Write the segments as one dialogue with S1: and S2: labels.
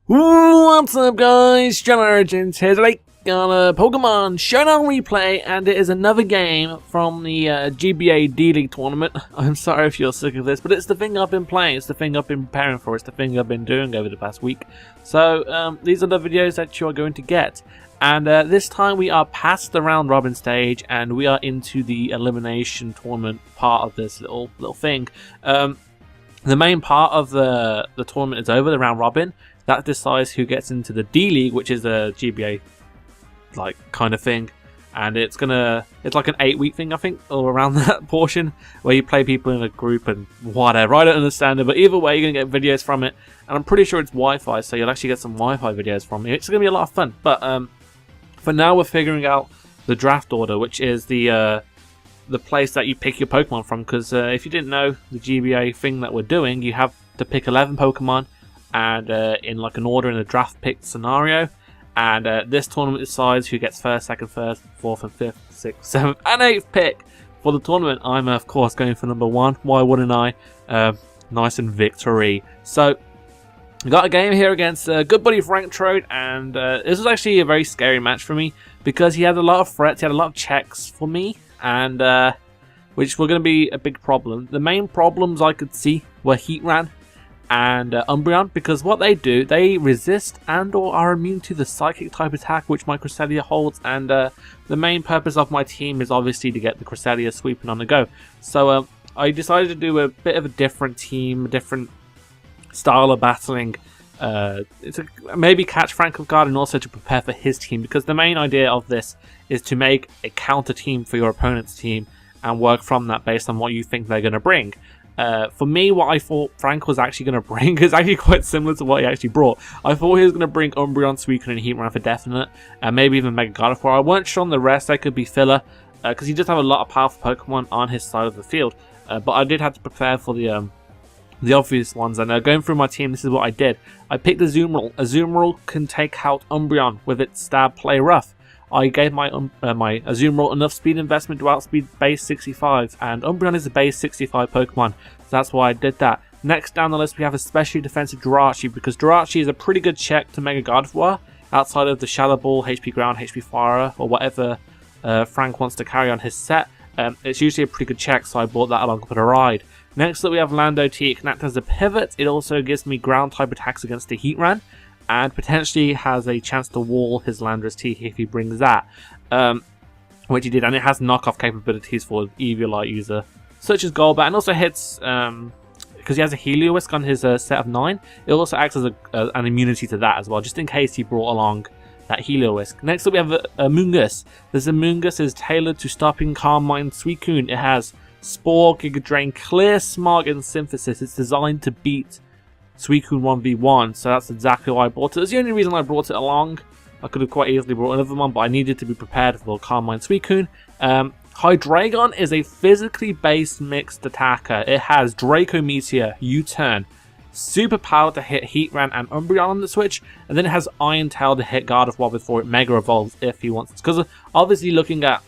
S1: What's up guys, JohnOrigins here today on a Pokemon Showdown replay, and it is another game from the GBA D-League tournament. I'm sorry if you're sick of this, but it's the thing I've been playing, it's the thing I've been preparing for, it's the thing I've been doing over the past week. So these are the videos that you are going to get. And this time we are past the round robin stage and we are into the elimination tournament part of this little thing. The main part of the tournament is over, the round robin. That decides who gets into the D-League, which is a GBA like kind of thing, and it's like an 8-week thing, I think, or around that portion, where you play people in a group and whatever. I don't understand it, but either way, you're gonna get videos from it, and I'm pretty sure it's Wi-Fi, so you'll actually get some Wi-Fi videos from it. It's gonna be a lot of fun. But for now, we're figuring out the draft order, which is the place that you pick your Pokemon from. Because if you didn't know the GBA thing that we're doing, you have to pick 11 Pokemon. And in like an order in a draft pick scenario, and this tournament decides who gets first, second, third, fourth, and fifth, sixth, seventh, and eighth pick for the tournament. I'm of course going for number 1. Why wouldn't I? Nice and victory. So we got a game here against good buddy FranCTrode, and this was actually a very scary match for me because he had a lot of threats, he had a lot of checks for me, and which were going to be a big problem. The main problems I could see were Hydreigon and Umbreon, because what they do, they resist and or are immune to the psychic type attack which my Cresselia holds, and the main purpose of my team is obviously to get the Cresselia sweeping on the go. So I decided to do a bit of a different team, a different style of battling, to maybe catch Frank off guard and also to prepare for his team, because the main idea of this is to make a counter team for your opponent's team and work from that based on what you think they're going to bring. For me, what I thought Frank was actually going to bring is actually quite similar to what he actually brought. I thought he was going to bring Umbreon, Suicune, and Hydreigon for definite, and maybe even Mega Gardevoir. I weren't sure on the rest, they could be filler, because he does have a lot of powerful Pokemon on his side of the field. But I did have to prepare for the obvious ones, and going through my team, this is what I did. I picked Azumarill. Azumarill can take out Umbreon with its stab play rough. I gave my Azumarill enough speed investment to outspeed base 65, and Umbreon is a base 65 Pokemon, so that's why I did that. Next down the list we have especially defensive Jirachi, because Jirachi is a pretty good check to Mega Gardevoir, outside of the Shadow Ball, HP Ground, HP Fire, or whatever Frank wants to carry on his set. It's usually a pretty good check, so I brought that along for the ride. Next up we have Lando T. It can act as a pivot. It also gives me ground type attacks against the Hydreigon, and potentially has a chance to wall his Landorus T if he brings that, which he did, and it has knockoff capabilities for Eviolite user, such as Golbat, and also hits, because he has a Heliolisk on his set of 9, it also acts as an immunity to that as well, just in case he brought along that Heliolisk. Next up we have Amoonguss. This Amoonguss is tailored to stopping Carmine Suicune. It has Spore, Giga Drain, Clear Smog, and Synthesis. It's designed to beat Suicune 1v1, so that's exactly why I brought it. It's the only reason I brought it along. I could have quite easily brought another one, but I needed to be prepared for Carmine Suicune. Hydreigon is a physically based mixed attacker. It has Draco Meteor, U-Turn, Super Power to hit Hydreigon and Umbreon on the switch, and then it has Iron Tail to hit Gardevoir before it Mega Evolves if he wants. Because obviously looking at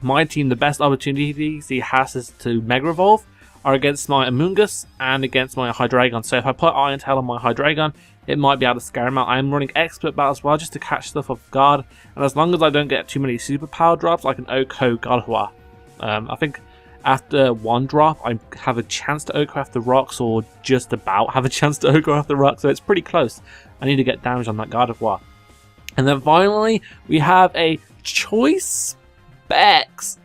S1: my team, the best opportunities he has is to Mega Evolve are against my Amoonguss and against my Hydreigon. So if I put Iron Tail on my Hydreigon, it might be able to scare him out. I'm running Expert Battle as well, just to catch stuff off guard. And as long as I don't get too many super power drops, I can OHKO Gardevoir. I think after one drop, I have a chance to OHKO after rocks, or just about have a chance to OHKO after rocks. So it's pretty close. I need to get damage on that Gardevoir. And then finally, we have a Choice Specs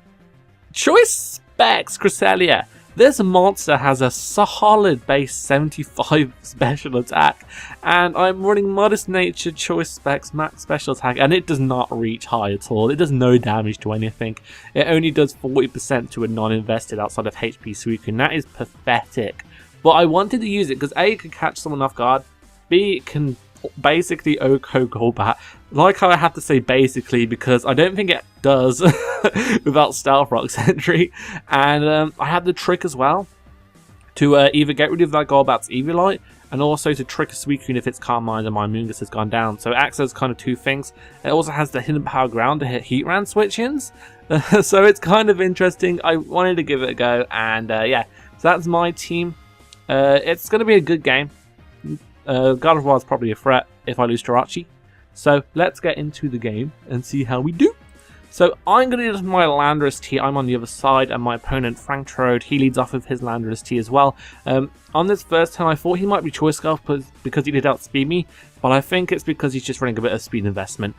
S1: Cresselia. This monster has a solid base 75 special attack, and I'm running Modest Nature Choice Specs max special attack, and it does not reach high at all. It does no damage to anything. It only does 40% to a non-invested outside of HP Suicune. That is pathetic. But I wanted to use it because A, it can catch someone off guard, B, it can basically OHKO Golbat. Like how I have to say basically, because I don't think it does without Stealth Rock's entry. And I have the trick as well to either get rid of that Golbat's Eviolite, and also to trick a Suicune if its Carmine and my Amoonguss has gone down. So it acts as kind of two things. It also has the Hidden Power Ground to hit Hydreigon switch-ins. So it's kind of interesting. I wanted to give it a go, and yeah, so that's my team. It's going to be a good game. Gardevoir is probably a threat if I lose Jirachi. So let's get into the game and see how we do. So I'm going to use my Landorus T. I'm on the other side, and my opponent FranCTrode, he leads off with his Landorus T as well. On this first turn, I thought he might be Choice Scarf because he did outspeed me, but I think it's because he's just running a bit of speed investment.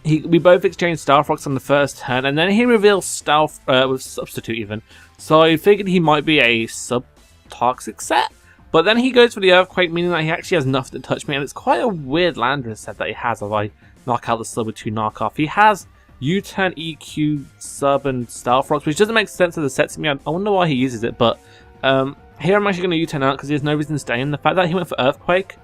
S1: We both exchanged Stealth Rocks on the first turn, and then he reveals Stealth with Substitute even. So I figured he might be a sub-toxic set. But then he goes for the Earthquake, meaning that he actually has nothing to touch me, and it's quite a weird Landorus set that he has if I knock out the sub with 2 knockoff. He has U-Turn, EQ, Sub, and Stealth Rocks, which doesn't make sense as a set to me. I wonder why he uses it, but here I'm actually going to U-Turn out because he has no reason to stay in. The fact that he went for Earthquake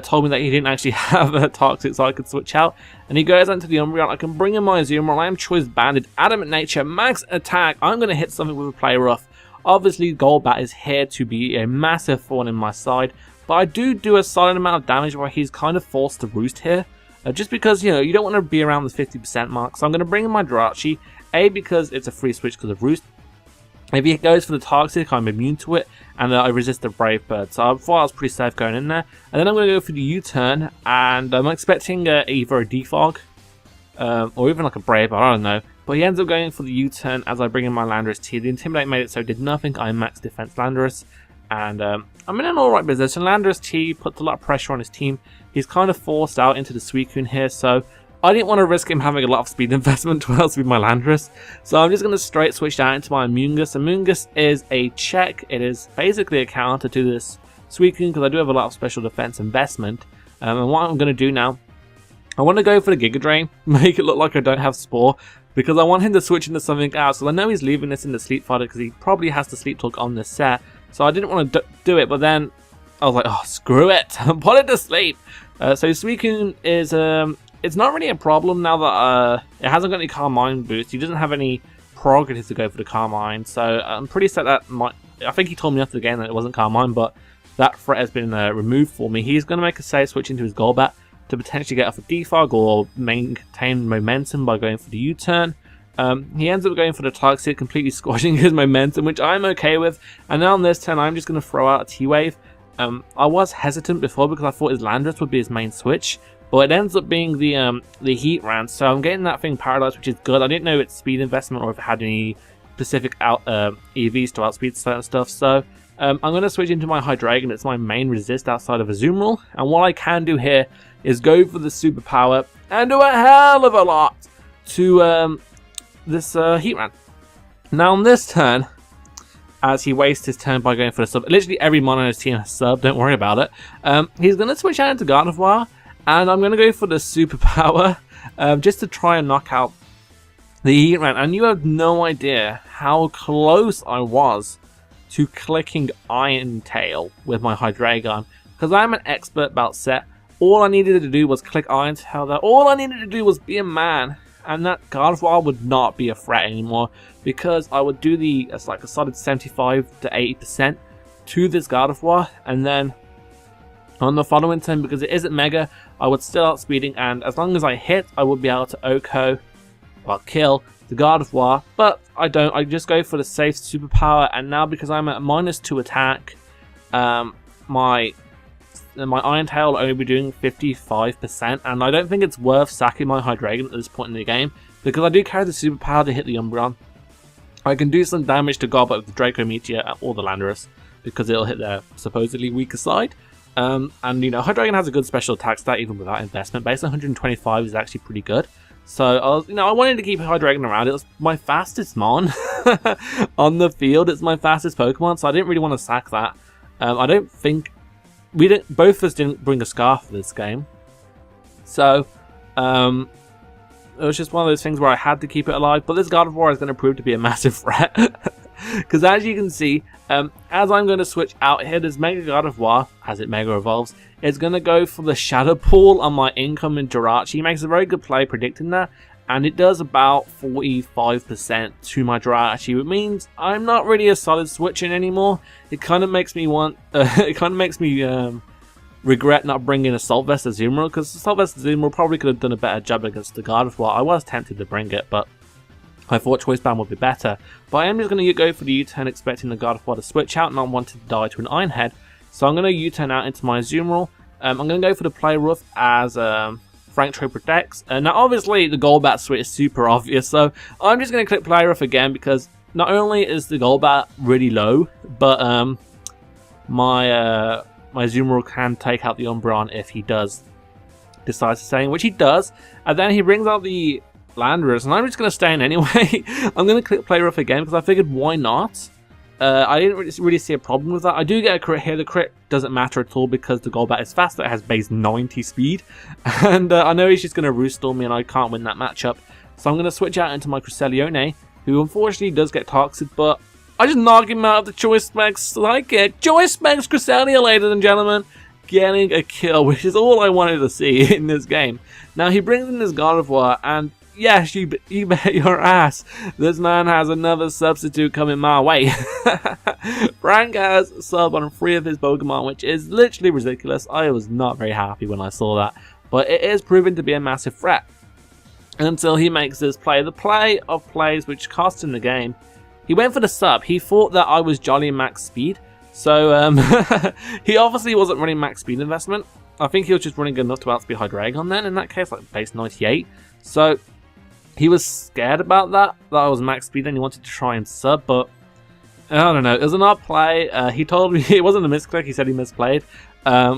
S1: told me that he didn't actually have a Toxic, so I could switch out. And he goes into the Umbreon. I can bring in my Azumarill. I am Choice Banded, Adamant Nature, Max Attack. I'm going to hit something with a Play Rough. Obviously, Golbat is here to be a massive thorn in my side, but I do a solid amount of damage where he's kind of forced to roost here. Just because, you know, you don't want to be around the 50% mark. So I'm going to bring in my Jirachi, A, because it's a free switch because of roost. If he goes for the Toxic, I'm immune to it, and I resist the Brave Bird. So I thought I was pretty safe going in there. And then I'm going to go for the U-Turn, and I'm expecting either a Defog, or even like a Brave Bird, I don't know. But he ends up going for the U-Turn as I bring in my Landorus T. The Intimidate made it so it did nothing. I max defense Landorus, and I'm in an alright position. Landorus T puts a lot of pressure on his team. He's kind of forced out into the Suicune here, so I didn't want to risk him having a lot of speed investment to else with my Landorus. So I'm just going to straight switch out into my Amoonguss. Amoonguss is a check. It is basically a counter to this Suicune because I do have a lot of special defense investment. And what I'm going to do now, I want to go for the Giga Drain, make it look like I don't have Spore, because I want him to switch into something else. So I know he's leaving this in the Sleep Fighter because he probably has to Sleep Talk on this set. So I didn't want to do it, but then I was like, oh, screw it, put it to sleep. So Suicune is, it's not really a problem now that it hasn't got any Carmine boost. He doesn't have any prerogatives to go for the Carmine. So I'm pretty set that I think he told me after the game that it wasn't Carmine, but that threat has been removed for me. He's going to make a save switch into his Golbat to potentially get off a Defog or maintain momentum by going for the U-Turn. He ends up going for the Toxic, completely squashing his momentum, which I'm okay with. And now on this turn, I'm just going to throw out a T-Wave. I was hesitant before because I thought his Landorus would be his main switch, but it ends up being the Heatran, so I'm getting that thing paralyzed, which is good. I didn't know its speed investment or if it had any specific EVs to outspeed certain stuff, so I'm going to switch into my Hydreigon. It's my main resist outside of Azumarill, and what I can do here is go for the superpower and do a hell of a lot to this Heatran. Now on this turn, as he wastes his turn by going for the sub, literally every mon on his team has sub, don't worry about it, he's going to switch out into Gardevoir, and I'm going to go for the superpower just to try and knock out the Heatran. And you have no idea how close I was to clicking Iron Tail with my Hydreigon, because I'm an expert about set. All I needed to do was click Iron Tail there. All I needed to do was be a man, and that Gardevoir would not be a threat anymore, because I would do it's like a solid 75 to 80% to this Gardevoir, and then on the following turn, because it isn't Mega, I would still outspeeding, and as long as I hit, I would be able to OHKO, well, kill the Gardevoir, but I don't. I just go for the safe superpower, and now because I'm at -2 attack, my Iron Tail will only be doing 55%, and I don't think it's worth sacking my Hydreigon at this point in the game, because I do carry the superpower to hit the Umbreon. I can do some damage to Golbat with the Draco Meteor or the Landorus, because it'll hit their supposedly weaker side. And you know, Hydreigon has a good special attack stat even without investment. Base 125 is actually pretty good. So I wanted to keep Hydreigon around. It was my fastest mon on the field. It's my fastest Pokemon, so I didn't really want to sack that. I don't think both of us didn't bring a Scarf for this game, so it was just one of those things where I had to keep it alive. But this Gardevoir is going to prove to be a massive threat, because as you can see, as I'm going to switch out here, this Mega Gardevoir, as it Mega Evolves, is going to go for the Shadow Pool on my incoming Jirachi. He makes a very good play predicting that, and it does about 45% to my Jirachi, which means I'm not really a solid switching anymore. It kind of makes me regret not bringing Assault Vest Azumarill, because Assault Vest Azumarill probably could have done a better job against the Gardevoir. I was tempted to bring it, but I thought Choice Band would be better. But I am just going to go for the U-turn, expecting the Gardevoir to switch out, not wanting to die to an Iron Head. So I'm going to U-turn out into my Azumarill. I'm going to go for the Play Rough as FranCTrode protects. Now obviously the Golbat switch is super obvious, so I'm just going to click Play Rough again because not only is the Golbat really low, but my Azumarill can take out the Umbreon if he does decide to stay in, which he does. And then he brings out the Landorus, and I'm just going to stay in anyway. I'm going to click Play Rough again because I figured why not. I didn't really see a problem with that. I do get a crit here. The crit doesn't matter at all because the Golbat is faster. It has base 90 speed. And I know he's just going to Roost Storm me and I can't win that matchup. So I'm going to switch out into my Cresselia, who unfortunately does get toxic, but I just knock him out of the Choice Specs Psychic. Choice Specs Cresselia, ladies and gentlemen, getting a kill, which is all I wanted to see in this game. Now he brings in this Gardevoir, and yes, you bet your ass, this man has another substitute coming my way. Frank has sub on 3 of his Pokemon, which is literally ridiculous. I was not very happy when I saw that, but it is proven to be a massive threat. Until he makes this play, the play of plays which cost him the game. He went for the sub. He thought that I was Jolly max speed, so he obviously wasn't running max speed investment. I think he was just running enough to outspeed Hydreigon then, in that case, like base 98. So he was scared about that I was max speed and he wanted to try and sub, but I don't know, it was an odd play. He told me it wasn't a misclick, he said he misplayed,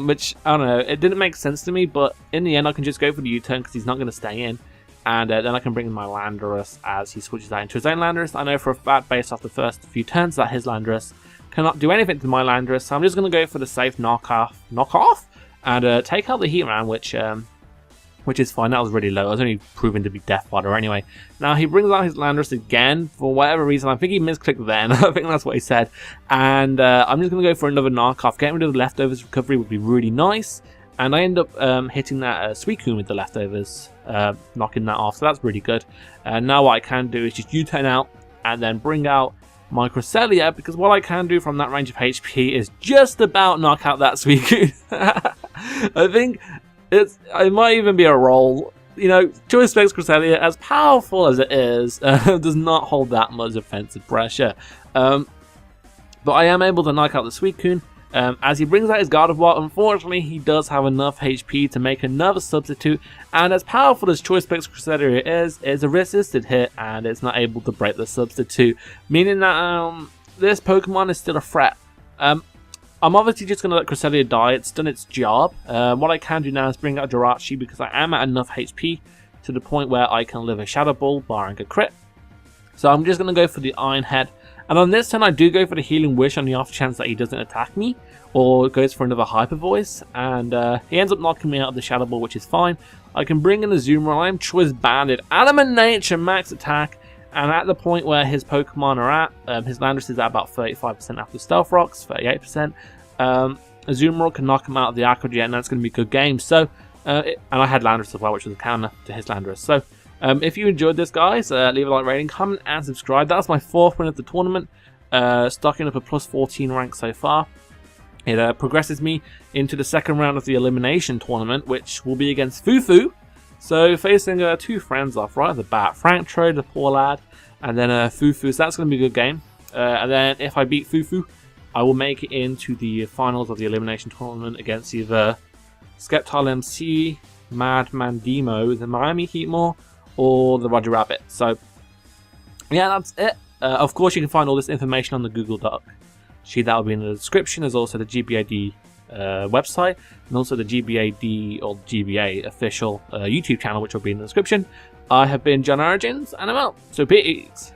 S1: which, I don't know, it didn't make sense to me, but in the end I can just go for the U-turn because he's not going to stay in. And then I can bring in my Landorus as he switches out into his own Landorus. I know for a fact, based off the first few turns, that his Landorus cannot do anything to my Landorus. So I'm just going to go for the safe knockoff, and take out the Heatran, which is fine. That was really low. It was only proven to be Death Fodder anyway. Now he brings out his Landorus again for whatever reason. I think he misclicked then. I think that's what he said. And I'm just going to go for another knockoff. Getting rid of the leftovers recovery would be really nice. And I end up hitting that Suicune with the leftovers, knocking that off, so that's really good. Now what I can do is just U-turn out and then bring out my Cresselia, because what I can do from that range of HP is just about knock out that Suicune. I think it might even be a roll. You know, Choice Specs Cresselia, as powerful as it is, does not hold that much offensive pressure. But I am able to knock out the Suicune. As he brings out his Gardevoir, unfortunately he does have enough HP to make another substitute, and as powerful as Choice Specs Cresselia is, it's a resisted hit and it's not able to break the substitute, meaning that this Pokemon is still a threat. I'm obviously just going to let Cresselia die. It's done its job. What I can do now is bring out Jirachi because I am at enough HP to the point where I can live a Shadow Ball barring a crit. So I'm just going to go for the Iron Head. And on this turn I do go for the Healing Wish on the off chance that he doesn't attack me, or goes for another Hyper Voice, and he ends up knocking me out of the Shadow Ball, which is fine. I can bring in the Azumarill. I'm Choice Banded, Elimination max attack, and at the point where his Pokemon are at, his Landorus is at about 35% after Stealth Rocks, 38%. Azumarill can knock him out of the Aqua Jet, and that's going to be a good game. So, and I had Landorus as well, which was a counter to his Landorus. So, if you enjoyed this, guys, leave a like, rating, comment, and subscribe. That's my 4th win of the tournament, stocking up a plus 14 rank so far. It progresses me into the 2nd round of the Elimination tournament, which will be against Fufu. So facing 2 friends off right at the bat, FranCTrode, the poor lad, and then Fufu. So that's going to be a good game. And then if I beat Fufu, I will make it into the finals of the Elimination tournament against either Skeptile MC, Madman Demo, the Miami Heatmore, or the Roger Rabbit. So yeah, that's it. Of course, you can find all this information on the Google Doc sheet that will be in the description. There's also the GBAD website, and also the GBAD or GBA official YouTube channel, which will be in the description. I have been JohnOrigins, and I'm out. So peace.